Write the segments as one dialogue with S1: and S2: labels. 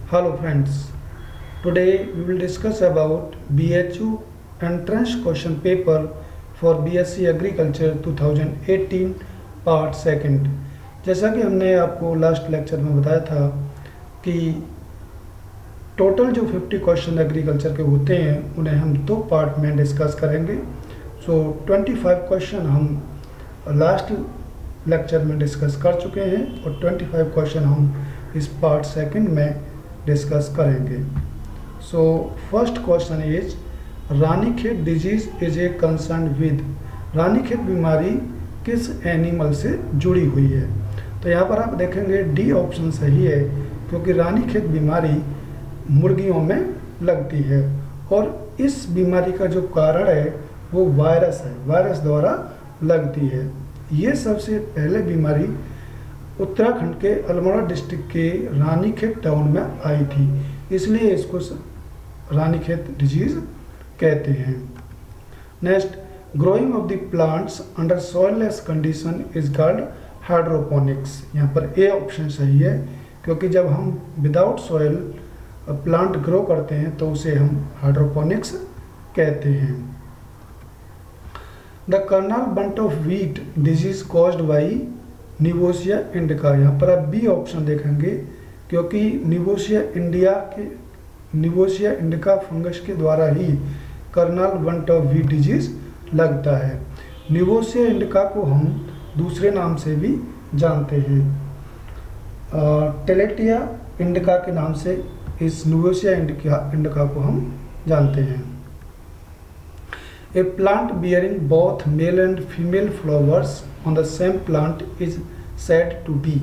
S1: Hello friends, today we will discuss about BHU entrance question paper for BSc Agriculture 2018 part second. जैसा कि हमने आपको last lecture में बताया था कि टोटल जो 50 क्वेश्चन एग्रीकल्चर के होते हैं उन्हें हम दो पार्ट में डिस्कस करेंगे। 25 क्वेश्चन हम लास्ट लेक्चर में डिस्कस कर चुके हैं और 25 क्वेश्चन हम इस पार्ट सेकंड में डिस्कस करेंगे। First question is Ranikhet disease is a concern with. Ranikhet बीमारी किस एनिमल से जुड़ी हुई है? तो यहाँ पर आप देखेंगे डी ऑप्शन सही है, क्योंकि रानीखेत बीमारी मुर्गियों में लगती है और इस बीमारी का जो कारण है वो वायरस है, वायरस द्वारा लगती है। ये सबसे पहले बीमारी उत्तराखंड के अल्मोड़ा डिस्ट्रिक्ट के रानीखेत टाउन में आई थी, इसलिए इसको रानीखेत डिजीज कहते हैं। Next, growing of the plants under soilless condition is called hydroponics. यहाँ पर ए ऑप्शन सही है, क्योंकि जब हम विदाउट सॉइल प्लांट ग्रो करते हैं तो उसे हम हाइड्रोपोनिक्स कहते हैं। The Karnal bunt of wheat disease caused by Neovossia indica. यहाँ पर आप बी ऑप्शन देखेंगे, क्योंकि निवोसिया इंडिका फंगस के द्वारा ही Karnal bunt of wheat disease लगता है। निवोसिया इंडिका को हम दूसरे नाम से भी जानते हैं, टेलेटिया इंडिका के नाम से इस निवोसिया इंडिका को हम जानते हैं। A plant bearing both male and female flowers on the same plant is said to be।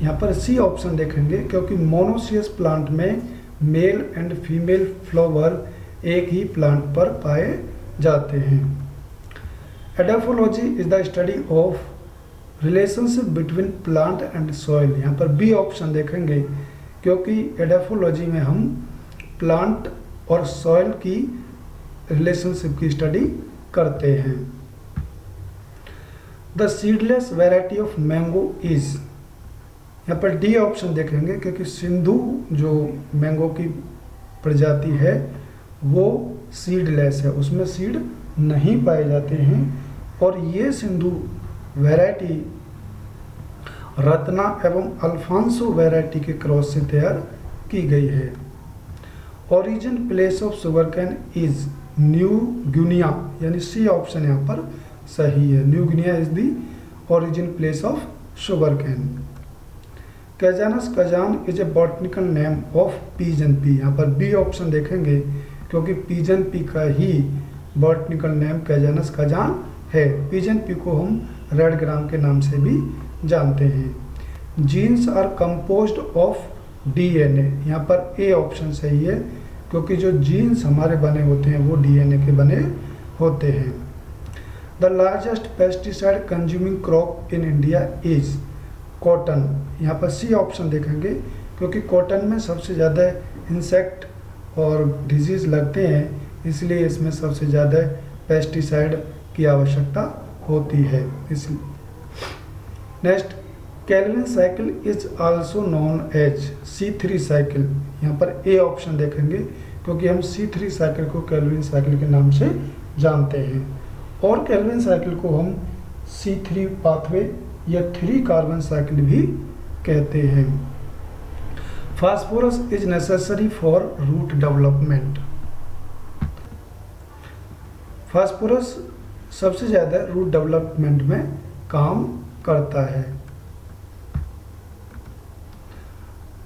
S1: यहाँ पर सी ऑप्शन देखेंगे, क्योंकि मोनोसियस प्लांट में मेल एंड फीमेल फ्लावर एक ही प्लांट पर पाए जाते हैं। Edaphology is the study of relationship between plant and soil. यहाँ पर बी ऑप्शन देखेंगे, क्योंकि एडाफोलॉजी में हम प्लांट और सॉइल की रिलेशनशिप की स्टडी करते हैं। The seedless variety of mango is. यहाँ पर डी ऑप्शन देखेंगे, क्योंकि सिंधु जो मैंगो की प्रजाति है वो सीडलेस है, उसमें सीड नहीं पाए जाते हैं और ये सिंधु वैरायटी रत्ना एवं अल्फांसो वैरायटी के क्रॉस से तैयार की गई है। Origin place of sugar cane is New Guinea, यानी सी ऑप्शन यहाँ पर सही है। New Guinea is the origin place of sugar cane. Cajanus cajan is a botanical name of pigeon pea. यहाँ पर बी ऑप्शन देखेंगे, क्योंकि पीजन पी का ही बॉटनिकल नेम कैजानस कजान है। पीजन पी को हम रेड ग्राम के नाम से भी जानते हैं। Genes are composed of DNA. यहाँ पर ए ऑप्शन सही है, क्योंकि जो जीन्स हमारे बने होते हैं वो डीएनए के बने होते हैं। The largest pesticide consuming crop in India is cotton. यहाँ पर सी ऑप्शन देखेंगे, क्योंकि कॉटन में सबसे ज़्यादा इंसेक्ट और डिजीज़ लगते हैं, इसलिए इसमें सबसे ज़्यादा पेस्टिसाइड की आवश्यकता होती है। इसलिए next, Calvin cycle is also known as C3 cycle. यहाँ पर ए ऑप्शन देखेंगे, क्योंकि हम C3 साइकिल को कैल्विन साइकिल के नाम से जानते हैं और कैल्विन साइकिल को हम C3 पाथवे या 3 कार्बन साइकिल भी कहते हैं। Phosphorus is necessary for root development. Phosphorus सबसे ज़्यादा रूट डेवलपमेंट में काम करता है।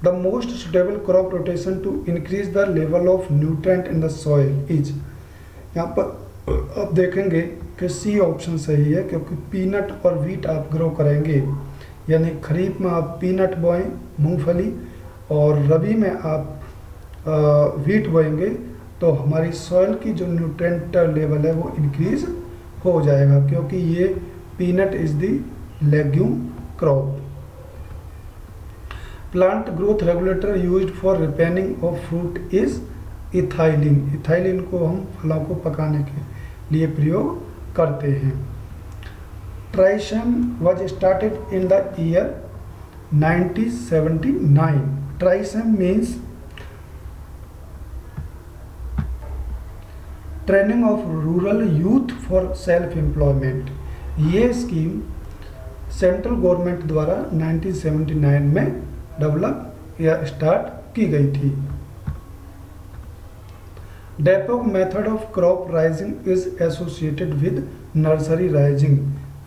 S1: The most suitable crop rotation to increase the level of nutrient in the soil is। यहाँ पर आप देखेंगे कि सी ऑप्शन सही है, क्योंकि पीनट और वीट आप ग्रो करेंगे, यानी खरीफ में आप पीनट बोएं मूंगफली और रबी में आप वीट बोएंगे, तो हमारी सॉइल की जो न्यूट्रेंट लेवल है वो इंक्रीज हो जाएगा, क्योंकि ये peanut is the legume crop. Plant growth regulator used for ripening of fruit is ethylene. Ethylene को हम फलों को पकाने के लिए प्रयोग करते हैं। TRYSEM was started in the year 1979। TRYSEM means training of rural youth for self employment. ये स्कीम सेंट्रल गवर्नमेंट द्वारा 1979 में डेवलप या स्टार्ट की गई थी। डेपोक method of crop rising is associated with nursery rising.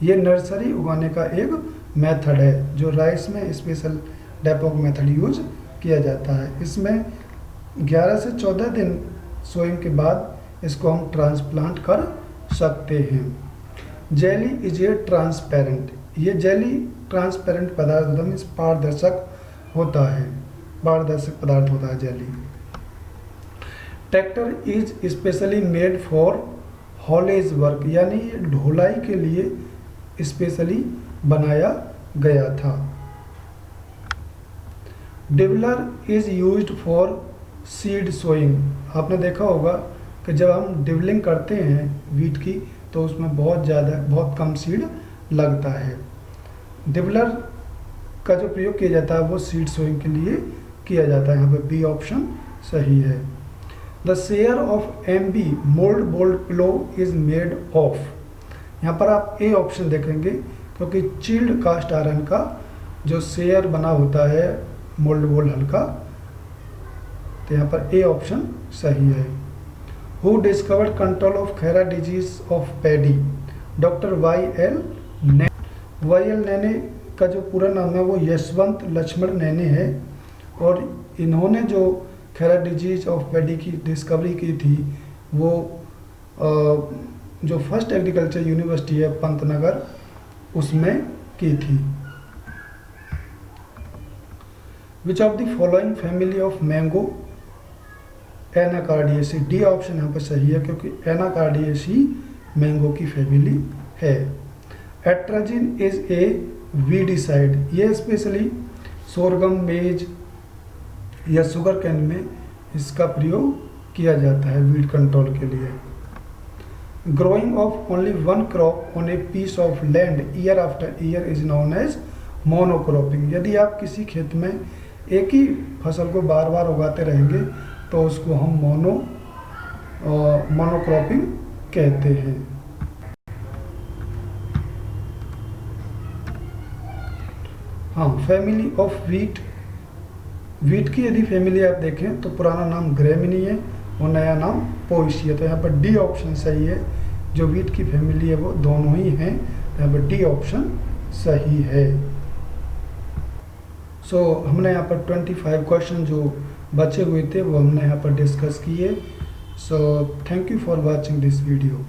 S1: ये नर्सरी उगाने का एक मेथड है जो राइस में स्पेशल डेपोक मेथड यूज किया जाता है। इसमें 11 से 14 दिन सोइंग के बाद इसको हम ट्रांसप्लांट कर सकते हैं। Jelly is a transparent. ये जेली ट्रांसपेरेंट पदार्थ होता है, मीन्स पारदर्शक होता है, पारदर्शक पदार्थ होता है jelly. Tractor is specially made for haulage work, यानी ये ढुलाई के लिए स्पेशली बनाया गया था। Dibbler is used for seed sowing. आपने देखा होगा कि जब हम डिवलिंग करते हैं वीट की तो उसमें बहुत कम सीड लगता है। डिवलर का जो प्रयोग किया जाता है वो सीड सोइंग के लिए किया जाता है। यहाँ पे बी ऑप्शन सही है। The share of MB mould bold pillow is made of. यहाँ पर आप ए ऑप्शन देखेंगे क्योंकि चिल्ड कास्ट आयरन का जो शेयर बना होता है मोल्ड बोल्ड हल्का, तो यहाँ पर ए ऑप्शन सही है। Who discovered control of Khaira disease of paddy? Doctor YL नेने का जो पूरा नाम है वो यशवंत लक्ष्मण नेने है और इन्होंने जो खैरा डिजीज ऑफ पैडी की डिस्कवरी की थी वो जो फर्स्ट एग्रीकल्चर यूनिवर्सिटी है पंतनगर उसमें की थी। Which of the following family of mango Anacardiaceae? D option यहाँ पर सही है क्योंकि एनाकार्डियेसी मैंगो की फैमिली है। Atrazine is a weedicide. ये स्पेशली सोरगम, मेज या शुगर कैन में इसका प्रयोग किया जाता है वीड कंट्रोल के लिए। Growing of only one crop on a piece of land year after year is known as monocropping. यदि आप किसी खेत में एक ही फसल को बार बार उगाते रहेंगे तो उसको हम मोनोक्रॉपिंग कहते हैं। हाँ, फैमिली ऑफ वीट। वीट की यदि फैमिली आप देखें तो पुराना नाम ग्रेमिनी है और नया नाम पोएसी है, तो यहाँ पर डी ऑप्शन सही है। जो वीट की फैमिली है वो दोनों ही हैं, तो यहाँ पर डी ऑप्शन सही है। सो हमने यहाँ पर 25 क्वेश्चन जो बचे हुए थे वो हमने यहाँ पर डिस्कस किए। So thank you for watching this video.